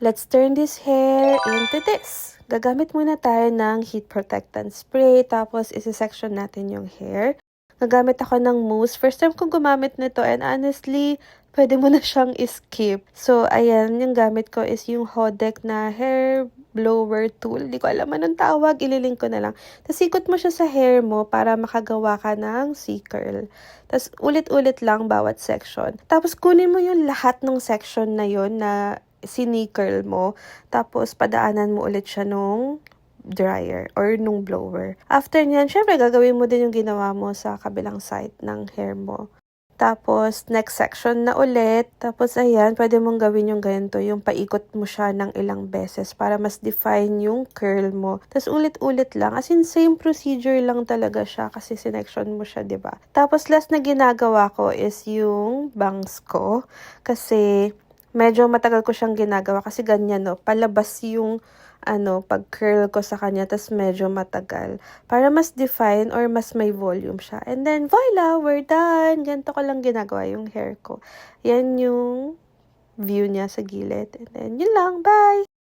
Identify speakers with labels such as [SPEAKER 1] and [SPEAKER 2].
[SPEAKER 1] Let's turn this hair into this. Gagamit muna tayo ng heat protectant spray, tapos isi-section natin yung hair. Gagamit ako ng mousse. First time kong gumamit nito and honestly, pwede mo na siyang skip. So, ayan, yung gamit ko is yung Hodek na hair blower tool. Hindi ko alam anong tawag, ililink ko na lang. Tapos ikot mo siya sa hair mo para makagawa ka ng C-curl. Tapos ulit-ulit lang bawat section. Tapos kunin mo yung lahat ng section na yon na sinicurl mo. Tapos padaanan mo ulit siya nung dryer or nung blower. After nyan, syempre gagawin mo din yung ginawa mo sa kabilang side ng hair mo. Tapos, next section na ulit. Tapos, ayan, pwede mong gawin yung ganito, yung paikot mo siya ng ilang beses para mas define yung curl mo. Tapos, ulit-ulit lang. As in, same procedure lang talaga siya kasi sinection mo siya, ba diba? Tapos, last na ginagawa ko is yung bangs ko. Kasi, medyo matagal ko siyang ginagawa kasi ganyan, no? Palabas yung pag-curl ko sa kanya, tas medyo matagal. Para mas define or mas may volume siya. And then, voila, we're done. Ganito ko lang ginagawa yung hair ko. Yan yung view niya sa gilid. And then, yun lang. Bye!